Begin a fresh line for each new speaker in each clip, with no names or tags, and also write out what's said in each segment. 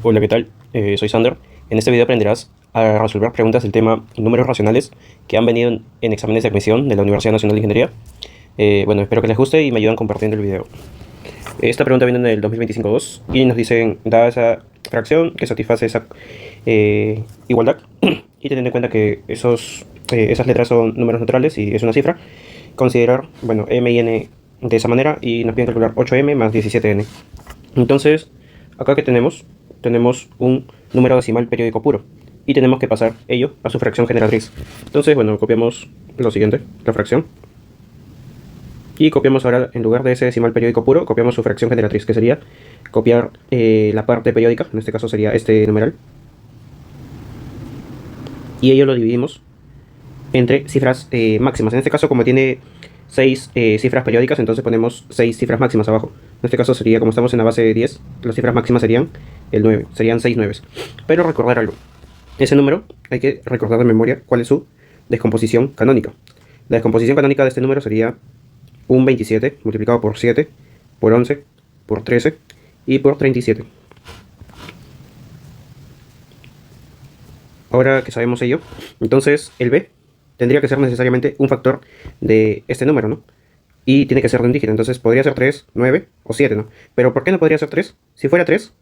Hola, ¿qué tal? Soy Sander. En este video aprenderás a resolver preguntas del tema números racionales que han venido en exámenes de admisión de la Universidad Nacional de Ingeniería. Bueno, espero que les guste y me ayuden compartiendo el video. Esta pregunta viene del 2025-2 y nos dicen, dada esa fracción que satisface esa igualdad, y teniendo en cuenta que esas letras son números naturales y es una cifra, considerar, bueno, m y n de esa manera, y nos piden calcular 8m más 17n. Entonces, acá que tenemos un número decimal periódico puro y tenemos que pasar ello a su fracción generatriz. Entonces, bueno, copiamos lo siguiente, la fracción, y copiamos ahora, en lugar de ese decimal periódico puro, copiamos su fracción generatriz, que sería copiar la parte periódica, en este caso sería este numeral, y ello lo dividimos entre cifras máximas. En este caso, como tiene 6 cifras periódicas, entonces ponemos 6 cifras máximas abajo. En este caso sería, como estamos en la base de 10, las cifras máximas serían el 9, serían 6 nueves. Pero recordar algo, ese número hay que recordar de memoria cuál es su descomposición canónica. La descomposición canónica de este número sería un 27 multiplicado por 7, por 11, por 13 y por 37. Ahora que sabemos ello, entonces el b tendría que ser necesariamente un factor de este número, ¿no? Y tiene que ser de un dígito, entonces podría ser 3, 9 o 7, ¿no? Pero ¿por qué no podría ser 3? Si fuera 3,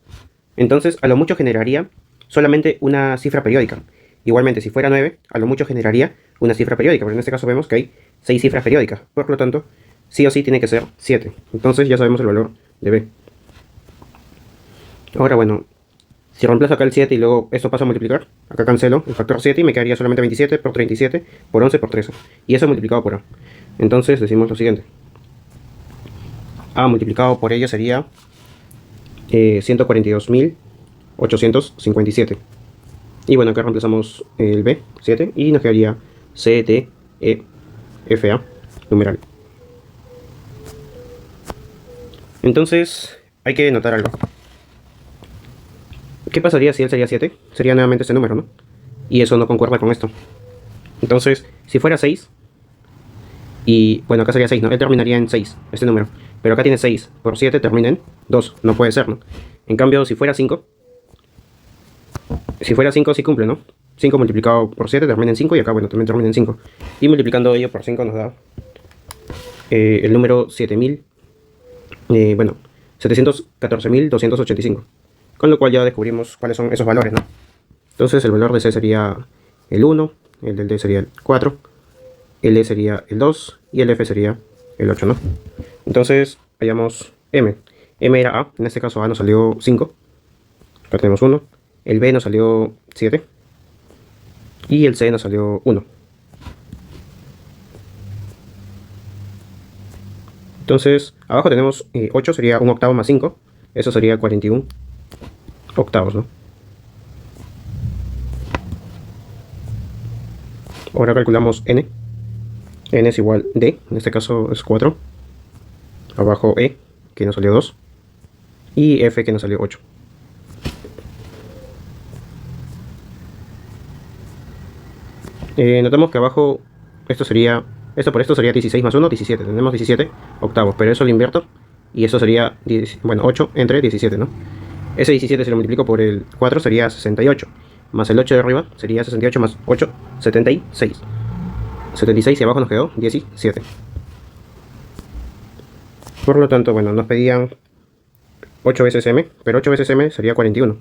entonces a lo mucho generaría solamente una cifra periódica. Igualmente, si fuera 9, a lo mucho generaría una cifra periódica, pero en este caso vemos que hay 6 cifras periódicas, por lo tanto, sí o sí tiene que ser 7. Entonces ya sabemos el valor de b. Ahora, bueno, si reemplazo acá el 7 y luego esto pasa a multiplicar, acá cancelo el factor 7 y me quedaría solamente 27 por 37 por 11 por 13. Y eso multiplicado por a. Entonces decimos lo siguiente. A multiplicado por ello sería 142.857. Y bueno, acá reemplazamos el b, 7, y nos quedaría c, d, e, f, a, numeral. Entonces hay que notar algo. ¿Qué pasaría si él sería 7? Sería nuevamente ese número, ¿no? Y eso no concuerda con esto. Entonces, si fuera 6, y bueno, acá sería 6, ¿no? Él terminaría en 6, este número. Pero acá tiene 6, por 7 termina en 2, no puede ser, ¿no? En cambio, si fuera 5 sí cumple, ¿no? 5 multiplicado por 7 termina en 5 y acá, bueno, también termina en 5. Y multiplicando ello por 5 nos da el número 7000, bueno, 714.285. Con lo cual ya descubrimos cuáles son esos valores, ¿no? Entonces el valor de C sería el 1, el del D sería el 4, el E sería el 2 y el F sería el 8, ¿no? Entonces hallamos M. M era A, en este caso A nos salió 5, acá tenemos 1, el B nos salió 7 y el C nos salió 1. Entonces abajo tenemos 8, sería un octavo más 5, eso sería 41 octavos, ¿no? Ahora calculamos n. N es igual d, en este caso es 4. Abajo e, que nos salió 2. Y f, que nos salió 8. Notamos que abajo esto por esto sería 16 más 1, 17. Tenemos 17 octavos, pero eso lo invierto y eso sería, bueno, 8 entre 17, ¿no? Ese 17 si lo multiplico por el 4 sería 68, más el 8 de arriba sería 68 más 8, 76. 76 y abajo nos quedó 17. Por lo tanto, bueno, nos pedían 8 veces m, pero 8 veces m sería 41.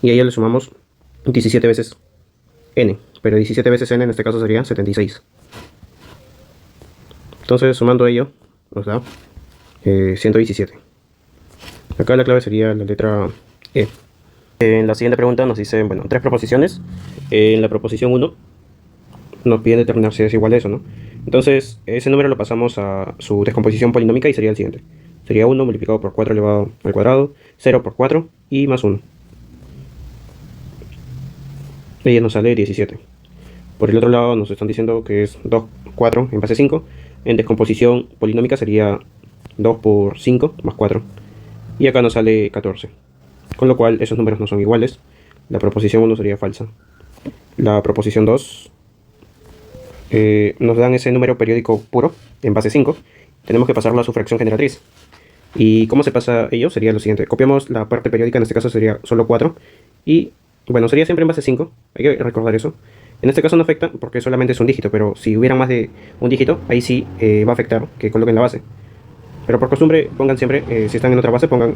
Y a ello le sumamos 17 veces n, pero 17 veces n en este caso sería 76. Entonces, sumando ello, nos da 117. Acá la clave sería la letra E. En la siguiente pregunta nos dicen, bueno, 3 proposiciones. En la proposición 1 nos piden determinar si es igual a eso, ¿no? Entonces, ese número lo pasamos a su descomposición polinómica y sería el siguiente. Sería 1 multiplicado por 4 elevado al cuadrado, 0 por 4 y más 1. Y nos sale 17. Por el otro lado nos están diciendo que es 2, 4 en base 5. En descomposición polinómica sería 2 por 5 más 4. Y acá nos sale 14. Con lo cual esos números no son iguales. La proposición 1 sería falsa. La proposición 2 nos dan ese número periódico puro en base 5. Tenemos que pasarlo a su fracción generatriz. ¿Y cómo se pasa ello? Sería lo siguiente. Copiamos la parte periódica, en este caso sería solo 4. Y bueno, sería siempre en base 5. Hay que recordar eso. En este caso no afecta porque solamente es un dígito, pero si hubiera más de un dígito, ahí sí va a afectar que coloquen la base. Pero por costumbre pongan siempre, si están en otra base, pongan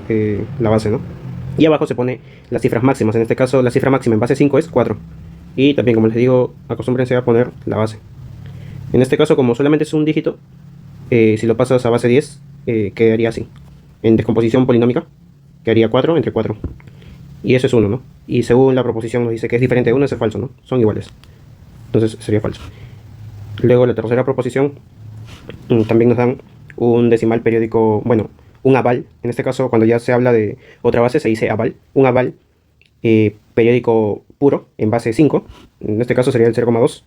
la base, ¿no? Y abajo se pone las cifras máximas. En este caso la cifra máxima en base 5 es 4. Y también, como les digo, acostúmbrense a poner la base. En este caso, como solamente es un dígito, si lo pasas a base 10, quedaría así. En descomposición polinómica, quedaría 4 entre 4. Y eso es 1, ¿no? Y según la proposición nos dice que es diferente de 1, eso es falso, ¿no? Son iguales. Entonces sería falso. Luego la tercera proposición, también nos dan un decimal periódico, bueno, un aval. En este caso, cuando ya se habla de otra base, se dice aval. Un aval periódico puro en base 5. En este caso sería el 0,2.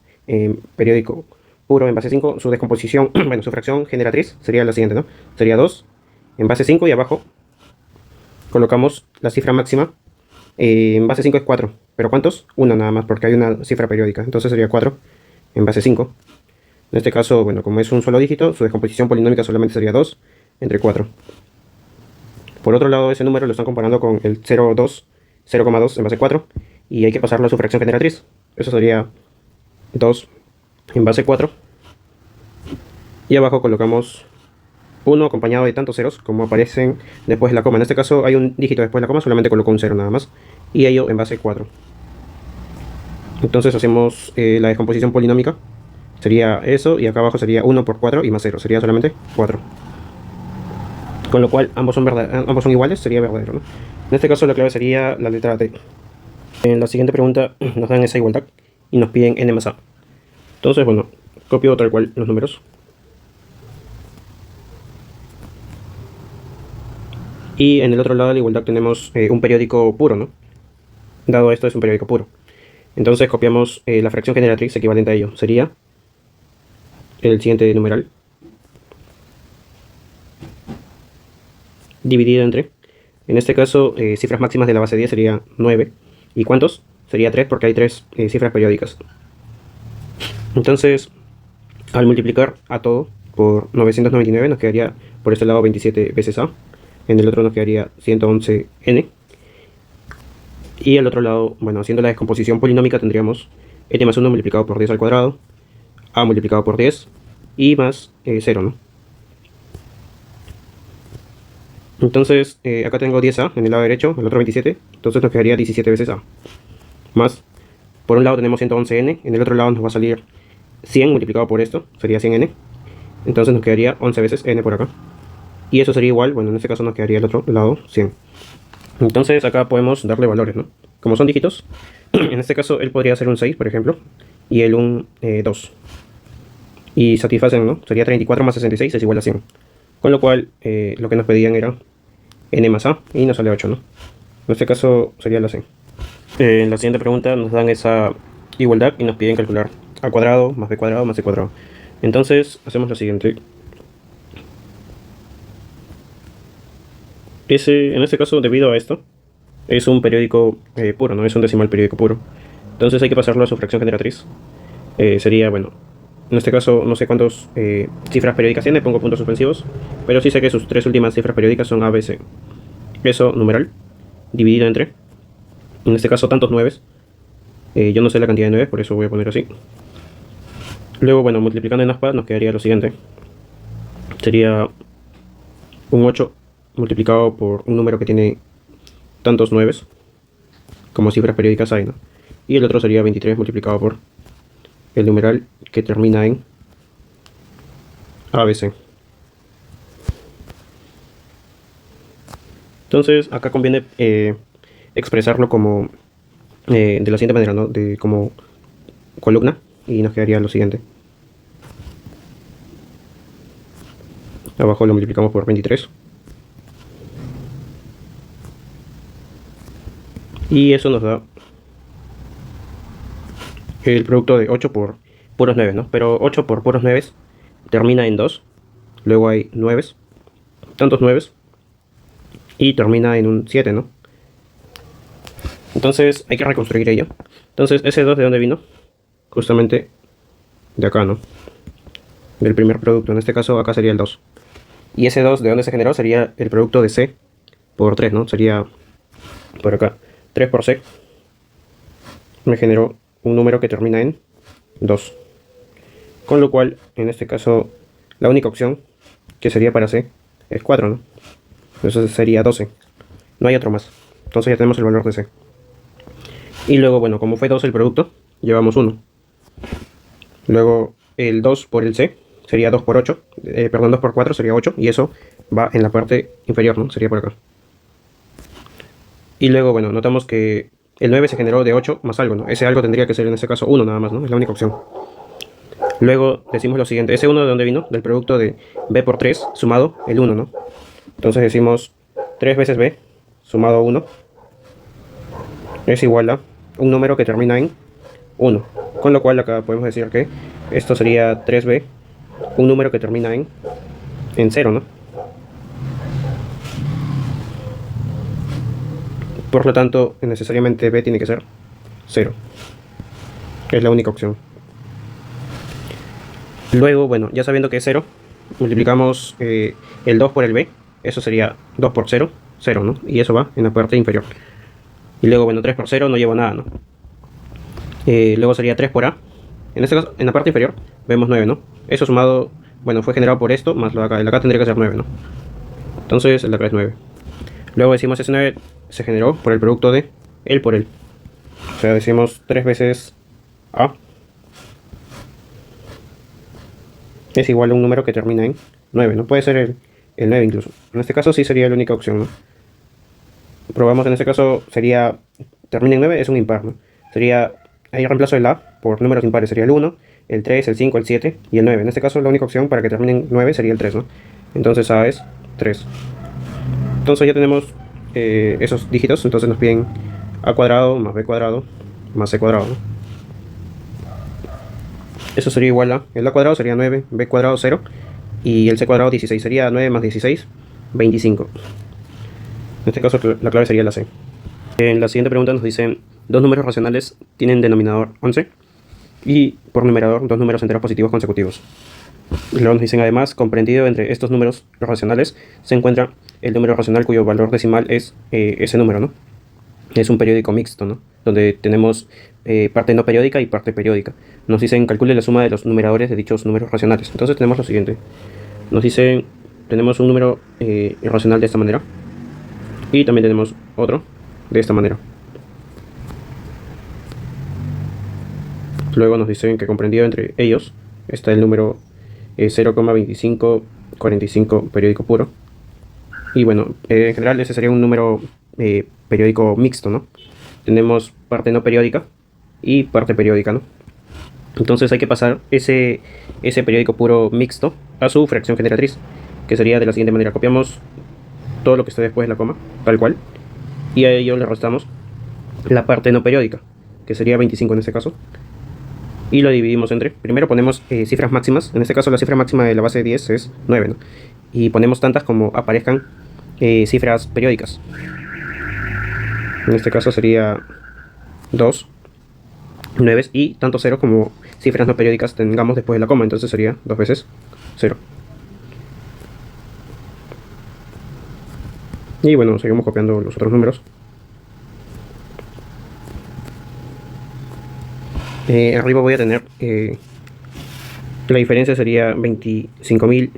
Periódico puro en base 5. Su descomposición, bueno, su fracción generatriz sería la siguiente, ¿no? Sería 2 en base 5 y abajo colocamos la cifra máxima. En base 5 es 4. ¿Pero cuántos? 1 nada más, porque hay una cifra periódica. Entonces sería 4 en base 5. En este caso, bueno, como es un solo dígito, su descomposición polinómica solamente sería 2 entre 4. Por otro lado, ese número lo están comparando con el 0,2 en base 4. Y hay que pasarlo a su fracción generatriz. Eso sería 2 en base 4. Y abajo colocamos 1 acompañado de tantos ceros como aparecen después de la coma. En este caso hay un dígito después de la coma, solamente coloco un 0 nada más. Y ello en base 4. Entonces hacemos la descomposición polinómica. Sería eso, y acá abajo sería 1 por 4 y más 0. Sería solamente 4. Con lo cual ambos son iguales, sería verdadero, ¿no? En este caso la clave sería la letra D. En la siguiente pregunta nos dan esa igualdad y nos piden n más a. Entonces, bueno, copio tal cual los números. Y en el otro lado de la igualdad tenemos un periódico puro, ¿no? Dado esto es un periódico puro. Entonces copiamos la fracción generatriz equivalente a ello. Sería el siguiente numeral dividido entre, en este caso, cifras máximas de la base 10 sería 9. ¿Y cuántos? Sería 3 porque hay 3 cifras periódicas. Entonces, al multiplicar a todo por 999 nos quedaría por este lado 27 veces a. En el otro nos quedaría 111n. Y al otro lado, bueno, haciendo la descomposición polinómica tendríamos n más 1 multiplicado por 10 al cuadrado, a multiplicado por 10 y más 0, ¿no? Entonces, acá tengo 10a en el lado derecho, el otro 27, entonces nos quedaría 17 veces a. Más, por un lado tenemos 111n, en el otro lado nos va a salir 100 multiplicado por esto, sería 100n. Entonces nos quedaría 11 veces n por acá. Y eso sería igual, bueno, en este caso nos quedaría el otro lado 100. Entonces acá podemos darle valores, ¿no? Como son dígitos, en este caso él podría ser un 6, por ejemplo, y él un 2. Y satisfacen, ¿no? Sería 34 más 66 es igual a 100. Con lo cual, lo que nos pedían era n más a, y nos sale 8, ¿no? En este caso sería la 100. En la siguiente pregunta nos dan esa igualdad y nos piden calcular a cuadrado más b cuadrado más c cuadrado. Entonces hacemos lo siguiente. En este caso, debido a esto, es un periódico puro, no es un decimal periódico puro. Entonces hay que pasarlo a su fracción generatriz. Sería, bueno, en este caso no sé cuántas cifras periódicas tiene, pongo puntos suspensivos, pero sí sé que sus tres últimas cifras periódicas son a, b, c. Eso numeral, dividido entre, en este caso, tantos 9. Yo no sé la cantidad de 9, por eso voy a poner así. Luego, bueno, multiplicando en aspa nos quedaría lo siguiente. Sería un 8 multiplicado por un número que tiene tantos 9 como cifras periódicas hay, ¿no? Y el otro sería 23 multiplicado por el numeral que termina en ABC. Entonces acá conviene expresarlo como de la siguiente manera, ¿no? Como columna, y nos quedaría lo siguiente. Abajo lo multiplicamos por 23. Y eso nos da el producto de 8 por puros 9, ¿no? Pero 8 por puros 9 termina en 2. Luego hay 9, tantos 9, y termina en un 7, ¿no? Entonces hay que reconstruir ello. Entonces, ese 2 ¿de dónde vino? Justamente de acá, ¿no? Del primer producto. En este caso, acá sería el 2. Y ese 2, ¿de dónde se generó? Sería el producto de C por 3, ¿no? Sería por acá. 3 por C me generó un número que termina en 2. Con lo cual, en este caso, la única opción que sería para C es 4, ¿no? Entonces sería 12. No hay otro más. Entonces ya tenemos el valor de C. Y luego, bueno, como fue 2 el producto, llevamos 1. Luego el 2 por el C sería 2 por 8. Perdón, 2 por 4 sería 8. Y eso va en la parte inferior, ¿no? Sería por acá. Y luego, bueno, notamos que el 9 se generó de 8 más algo, ¿no? Ese algo tendría que ser en este caso 1 nada más, ¿no? Es la única opción. Luego decimos lo siguiente. ¿Ese 1 de dónde vino? Del producto de B por 3 sumado el 1, ¿no? Entonces decimos 3 veces B sumado 1 es igual a un número que termina en 1. Con lo cual acá podemos decir que esto sería 3B, un número que termina en 0, ¿no? Por lo tanto, necesariamente B tiene que ser 0. Es la única opción. Luego, bueno, ya sabiendo que es 0, multiplicamos el 2 por el B. Eso sería 2 por 0, 0, ¿no? Y eso va en la parte inferior. Y luego, bueno, 3 por 0 no llevo nada, ¿no? Luego sería 3 por A. En este caso, en la parte inferior, vemos 9, ¿no? Eso sumado, bueno, fue generado por esto, más lo de acá. El de acá tendría que ser 9, ¿no? Entonces, el de acá es 9. Luego decimos ese 9 se generó por el producto de él por él. O sea, decimos 3 veces A es igual a un número que termina en 9. No puede ser el 9 incluso. En este caso sí sería la única opción, ¿no? Probamos, en este caso sería, termina en 9, es un impar, ¿no? Sería, ahí reemplazo el A por números impares, sería el 1, el 3, el 5, el 7 y el 9. En este caso la única opción para que termine en 9 sería el 3, ¿no? Entonces A es 3. Entonces ya tenemos esos dígitos, entonces nos piden A cuadrado más B cuadrado más C cuadrado, ¿no? Eso sería igual a, el A cuadrado sería 9, B cuadrado 0 y el C cuadrado 16, sería 9 más 16, 25. En este caso la clave sería la C. En la siguiente pregunta nos dicen, dos números racionales tienen denominador 11 y por numerador dos números enteros positivos consecutivos. Luego nos dicen además, comprendido entre estos números racionales se encuentra el número racional cuyo valor decimal es ese número, ¿no? Es un periódico mixto, ¿no? Donde tenemos parte no periódica y parte periódica. Nos dicen, calcule la suma de los numeradores de dichos números racionales. Entonces tenemos lo siguiente. Nos dicen, tenemos un número irracional de esta manera. Y también tenemos otro de esta manera. Luego nos dicen que comprendido entre ellos está el número 0,2545 periódico puro. Y bueno, en general ese sería un número periódico mixto, ¿no? Tenemos parte no periódica y parte periódica, ¿no? Entonces hay que pasar ese periódico puro mixto a su fracción generatriz, que sería de la siguiente manera. Copiamos todo lo que está después de la coma, tal cual, y a ello le restamos la parte no periódica, que sería 25 en este caso, y lo dividimos entre, primero ponemos cifras máximas, en este caso la cifra máxima de la base de 10 es 9, ¿no? Y ponemos tantas como aparezcan cifras periódicas. En este caso sería 2, 9 y tanto 0 como cifras no periódicas tengamos después de la coma, entonces sería 2 veces 0. Y bueno, seguimos copiando los otros números. Arriba voy a tener la diferencia sería 25.000,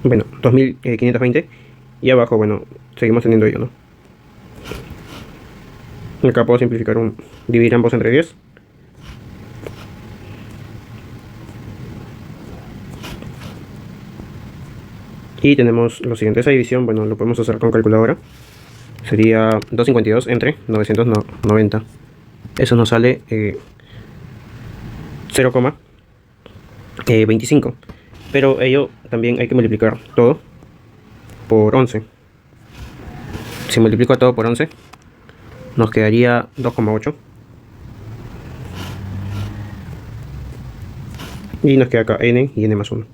bueno, 2.520, y abajo, bueno, seguimos teniendo ello, ¿no? Acá puedo simplificar dividir ambos entre 10. Y tenemos lo siguiente, esa división, bueno, lo podemos hacer con calculadora. Sería 252 entre 990. Eso nos sale 0,25. Pero ello también hay que multiplicar todo por 11. Si multiplico todo por 11, nos quedaría 2,8. Y nos queda acá n y n más 1.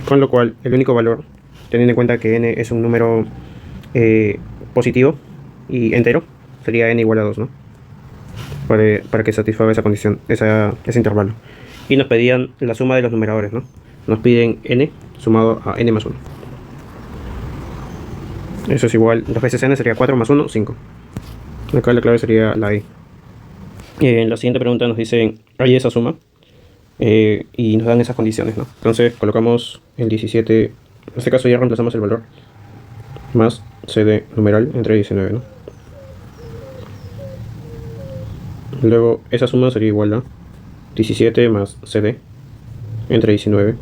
Con lo cual, el único valor, teniendo en cuenta que n es un número positivo y entero, sería n igual a 2, ¿no? Para que satisfaga esa condición, ese intervalo. Y nos pedían la suma de los numeradores, ¿no? Nos piden n sumado a n más 1. Eso es igual, 2 veces n sería 4 más 1, 5. Acá la clave sería la e. En la siguiente pregunta nos dicen, hay esa suma y nos dan esas condiciones, ¿no? Entonces colocamos el 17, en este caso ya reemplazamos el valor, más cd numeral entre 19, ¿no? Luego esa suma sería igual a 17 más cd entre 19.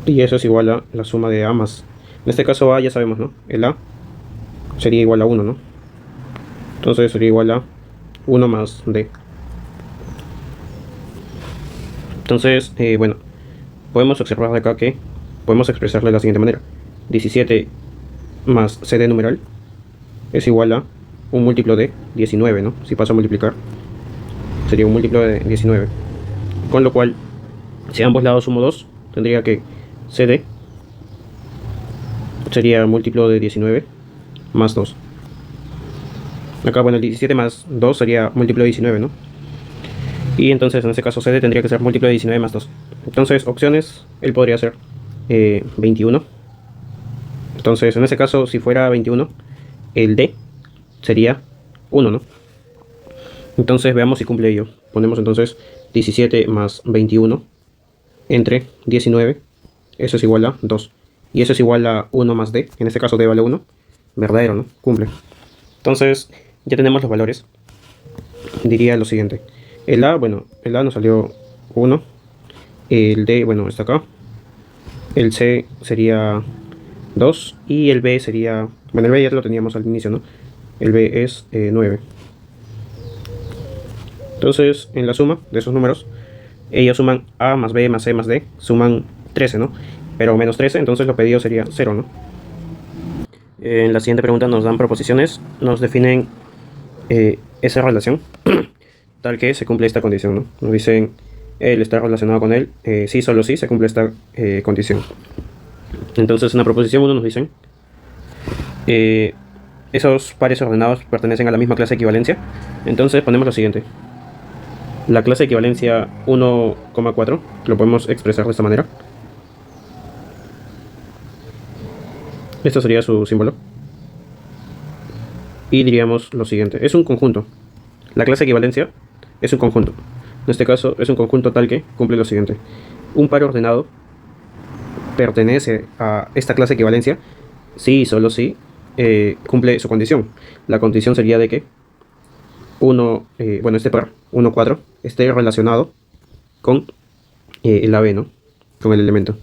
Y eso es igual a la suma de a más, en este caso a ya sabemos, ¿no? El a sería igual a 1, ¿no? Entonces sería igual a 1 más d. Entonces, bueno, podemos observar de acá que podemos expresarlo de la siguiente manera. 17 más cd numeral es igual a un múltiplo de 19, ¿no? Si paso a multiplicar, sería un múltiplo de 19. Con lo cual, si a ambos lados sumo 2, tendría que cd sería múltiplo de 19 más 2. Acá, bueno, el 17 más 2 sería múltiplo de 19, ¿no? Y entonces, en este caso, cd tendría que ser múltiplo de 19 más 2. Entonces, opciones, él podría ser 21. Entonces, en ese caso, si fuera 21, el d sería 1, ¿no? Entonces, veamos si cumple ello. Ponemos entonces 17 más 21 entre 19. Eso es igual a 2. Y eso es igual a 1 más d. En este caso, d vale 1. Verdadero, ¿no? Cumple. Entonces, ya tenemos los valores. Diría lo siguiente. El a, bueno, el a nos salió 1. El d, bueno, está acá. El c sería 2. Y el b sería... Bueno, el b ya lo teníamos al inicio, ¿no? El b es 9. Entonces, en la suma de esos números, ellos suman a más b más c más d, suman 13, ¿no? Pero menos 13, entonces lo pedido sería 0, ¿no? En la siguiente pregunta nos dan proposiciones, nos definen esa relación, tal que se cumple esta condición, ¿no? Nos dicen, él está relacionado con él, sí, solo sí, se cumple esta condición. Entonces, en la proposición 1 nos dicen, esos pares ordenados pertenecen a la misma clase de equivalencia. Entonces, ponemos lo siguiente. La clase de equivalencia 1,4 lo podemos expresar de esta manera. Esto sería su símbolo. Y diríamos lo siguiente. Es un conjunto. La clase de equivalencia es un conjunto. En este caso es un conjunto tal que cumple lo siguiente. Un par ordenado pertenece a esta clase de equivalencia si y solo si cumple su condición. La condición sería de que este par, 1, 4, esté relacionado con el AB, ¿no? Con el elemento.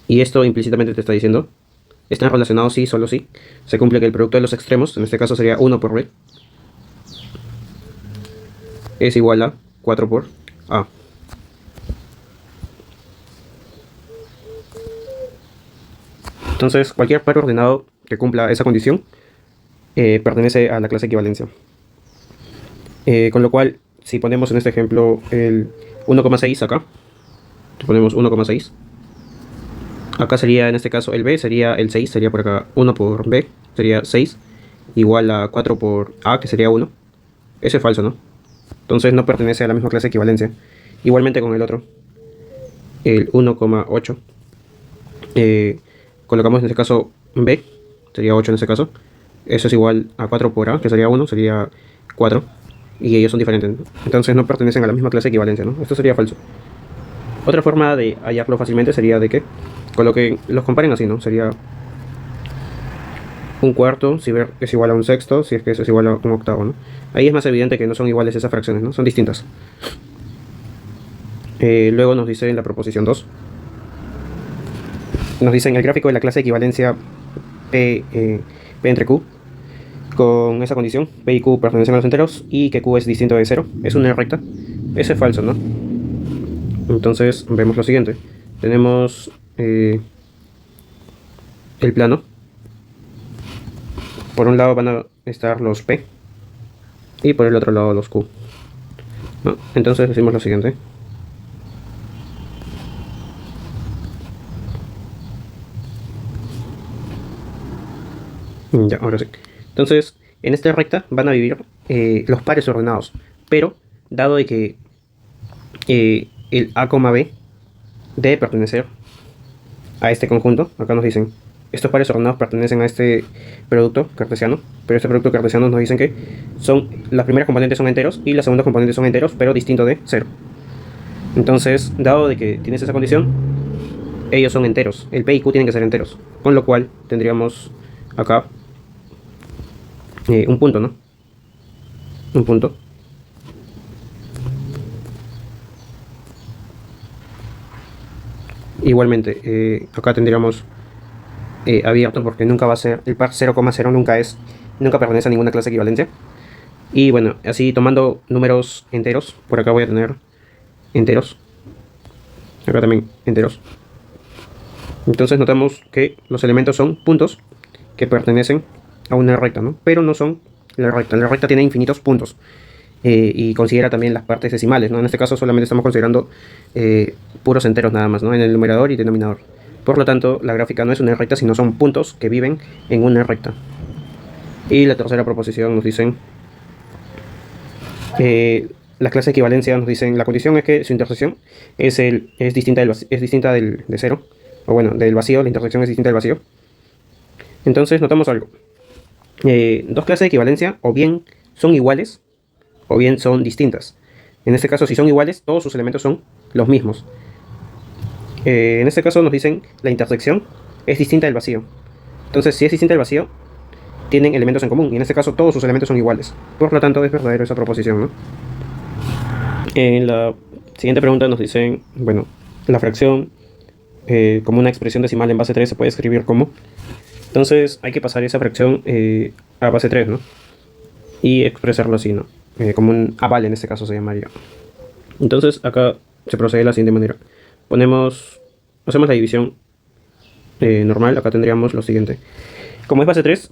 Y esto implícitamente te está diciendo, están relacionados sí, solo sí. Se cumple que el producto de los extremos, en este caso sería 1 por B, es igual a 4 por A. Entonces, cualquier par ordenado que cumpla esa condición pertenece a la clase de equivalencia. Con lo cual, si ponemos en este ejemplo el 1,6 acá, ponemos 1,6. Acá sería en este caso el B, sería el 6, sería por acá 1 por B, sería 6, igual a 4 por A, que sería 1. Eso es falso, ¿no? Entonces no pertenece a la misma clase de equivalencia. Igualmente con el otro, el 1,8. Colocamos en este caso B, sería 8 en este caso. Eso es igual a 4 por A, que sería 1, sería 4. Y ellos son diferentes, ¿no? Entonces no pertenecen a la misma clase de equivalencia, ¿no? Esto sería falso. Otra forma de hallarlo fácilmente sería de que los comparen así, ¿no? Sería un cuarto, si ver es igual a un sexto, si es que eso es igual a un octavo, ¿no? Ahí es más evidente que no son iguales esas fracciones, ¿no? Son distintas. Luego nos dice en la proposición 2. Nos dicen el gráfico de la clase de equivalencia P entre Q. Con esa condición, P y Q pertenecen a los enteros y que Q es distinto de 0. Es una recta. Eso es falso, ¿no? Entonces vemos lo siguiente. Tenemos el plano. Por un lado van a estar los P y por el otro lado los Q, ¿no? Entonces decimos lo siguiente. Ya, ahora sí. Entonces, en esta recta van a vivir los pares ordenados, pero dado de que el A, B de pertenecer a este conjunto. Acá nos dicen, estos pares ordenados pertenecen a este producto cartesiano, pero este producto cartesiano nos dicen que las primeras componentes son enteros y las segundas componentes son enteros, pero distinto de 0. Entonces, dado de que tienes esa condición, ellos son enteros, el P y Q tienen que ser enteros, con lo cual tendríamos acá un punto, ¿no? Un punto. Igualmente, acá tendríamos abierto, porque nunca va a ser, el par 0,0 nunca pertenece a ninguna clase de equivalencia. Y bueno, así tomando números enteros, por acá voy a tener enteros, acá también enteros. Entonces notamos que los elementos son puntos que pertenecen a una recta, ¿no? Pero no son la recta. La recta tiene infinitos puntos y considera también las partes decimales, ¿no? En este caso solamente estamos considerando puros enteros nada más, ¿no? En el numerador y denominador. Por lo tanto, la gráfica no es una recta, sino son puntos que viven en una recta. Y la tercera proposición nos dicen, las clases de equivalencia nos dicen, la condición es que su intersección es distinta de 0, o bueno, del vacío, la intersección es distinta del vacío. Entonces notamos algo. Dos clases de equivalencia o bien son iguales o bien son distintas. En este caso, si son iguales, todos sus elementos son los mismos. En este caso nos dicen la intersección es distinta del vacío. Entonces, si es distinta del vacío, tienen elementos en común. Y en este caso, todos sus elementos son iguales. Por lo tanto, es verdadero esa proposición, ¿no? En la siguiente pregunta nos dicen, bueno, la fracción como una expresión decimal en base 3 se puede escribir como. Entonces, hay que pasar esa fracción a base 3, ¿no? Y expresarlo así, ¿no? Como un aval en este caso se llamaría. Entonces, acá se procede de la siguiente manera. Hacemos la división normal. Acá tendríamos lo siguiente. Como es base 3,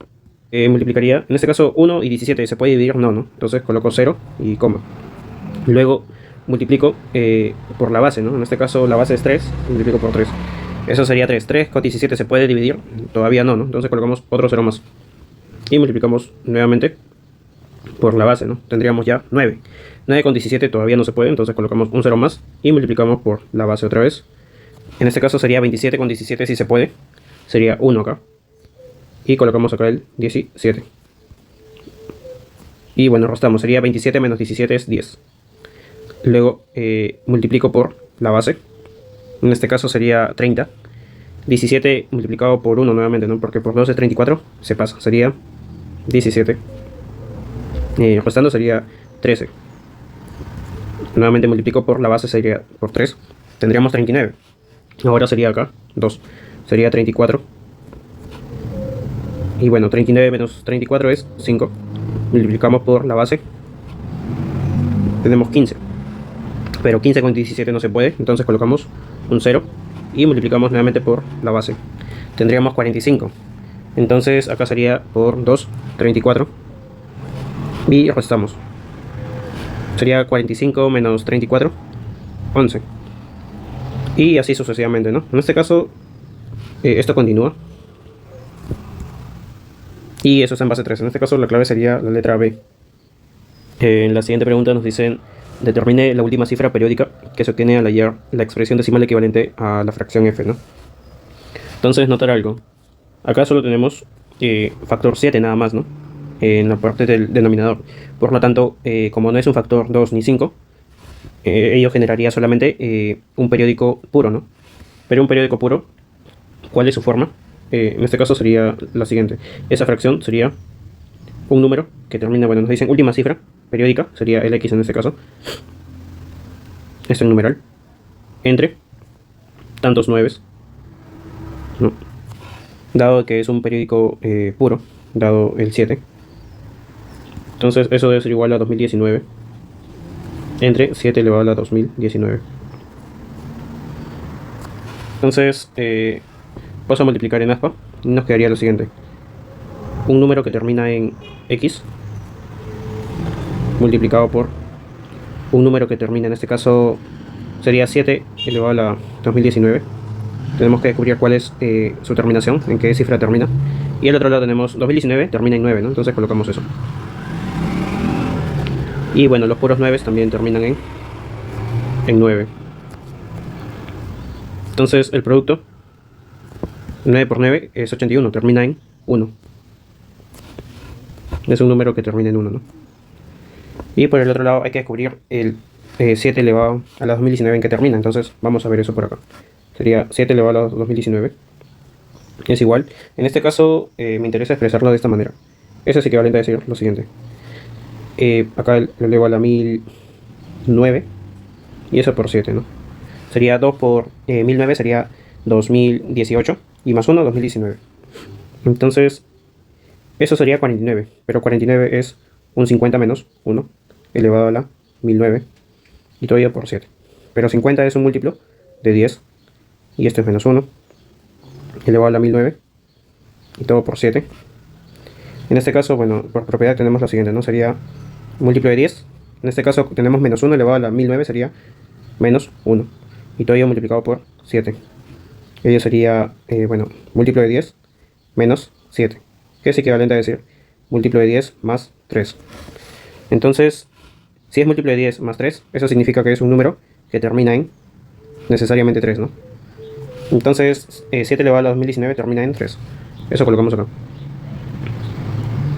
multiplicaría, en este caso 1 y 17, ¿se puede dividir? No, ¿no? Entonces coloco 0 y coma. Luego multiplico por la base, ¿no? En este caso la base es 3, multiplico por 3. Eso sería 3. 3 con 17 ¿se puede dividir? Todavía no, ¿no? Entonces colocamos otro 0 más. Y multiplicamos nuevamente por la base, ¿no? Tendríamos ya 9. 9 con 17 todavía no se puede, entonces colocamos un 0 más y multiplicamos por la base otra vez. En este caso sería 27 con 17 si se puede. Sería 1 acá. Y colocamos acá el 17. Y bueno, restamos. Sería 27 menos 17 es 10. Luego multiplico por la base. En este caso sería 30. 17 multiplicado por 1 nuevamente, ¿no? Porque por 2 es 34. Se pasa. Sería 17. Restando sería 13. Nuevamente multiplico por la base, sería por 3. Tendríamos 39. Ahora sería acá 2. Sería 34. Y bueno, 39 menos 34 es 5. Multiplicamos por la base. Tenemos 15. Pero 15 con 17 no se puede. Entonces colocamos un 0. Y multiplicamos nuevamente por la base. Tendríamos 45. Entonces acá sería por 2, 34. Y restamos. Sería 45 menos 34, 11. Y así sucesivamente, ¿no? En este caso, esto continúa. Y eso es en base 3. En este caso la clave sería la letra B. En la siguiente pregunta nos dicen, determine la última cifra periódica que se obtiene al hallar la expresión decimal equivalente a la fracción f, ¿no? Entonces, notar algo. Acá solo tenemos factor 7 nada más, ¿no? En la parte del denominador. Por lo tanto, como no es un factor 2 ni 5, ello generaría solamente un periódico puro, ¿no? Pero un periódico puro, ¿cuál es su forma? En este caso sería la siguiente. Esa fracción sería un número que termina, bueno, nos dicen última cifra periódica, sería el x en este caso. Es el numeral. Entre tantos 9, ¿no? Dado que es un periódico puro, dado el 7. Entonces eso debe ser igual a 2019 entre 7 elevado a la 2019. Entonces paso a multiplicar en aspa y nos quedaría lo siguiente. Un número que termina en x multiplicado por un número que termina, en este caso sería 7 elevado a la 2019. Tenemos que descubrir cuál es su terminación, en qué cifra termina. Y al otro lado tenemos 2019, termina en 9, ¿no? Entonces colocamos eso. Y bueno, los puros 9 también terminan en 9. Entonces el producto 9 por 9 es 81, termina en 1. Es un número que termina en 1, ¿no? Y por el otro lado hay que descubrir el 7 elevado a la 2019 en que termina. Entonces vamos a ver eso por acá. Sería 7 elevado a la 2019. Es igual. En este caso me interesa expresarlo de esta manera. Eso es equivalente a decir lo siguiente. Acá lo elevo a la 1009. Y eso por 7, ¿no? Sería 2 por 1009 sería 2018. Y más 1, 2019. Entonces, eso sería 49. Pero 49 es un 50 menos 1 elevado a la 1009. Y todavía por 7. Pero 50 es un múltiplo de 10. Y esto es menos 1 elevado a la 1009. Y todo por 7. En este caso, bueno, por propiedad tenemos lo siguiente, ¿no? Sería múltiplo de 10. En este caso tenemos menos 1 elevado a la 1009 sería menos 1. Y todo ello multiplicado por 7. Ello sería, bueno, múltiplo de 10 menos 7. Que es equivalente a decir múltiplo de 10 más 3. Entonces, si es múltiplo de 10 más 3, eso significa que es un número que termina en necesariamente 3, ¿no? Entonces, 7 elevado a la 2019 termina en 3. Eso colocamos acá.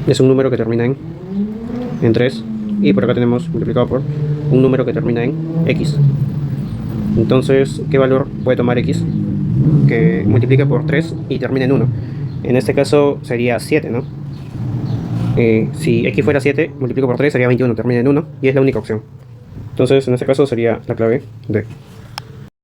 Es un número que termina en 3. Y por acá tenemos multiplicado por un número que termina en x. Entonces, ¿qué valor puede tomar x? Que multiplique por 3 y termine en 1. En este caso sería 7, ¿no? Si x fuera 7, multiplico por 3 sería 21, termina en 1. Y es la única opción. Entonces, en este caso sería la clave D.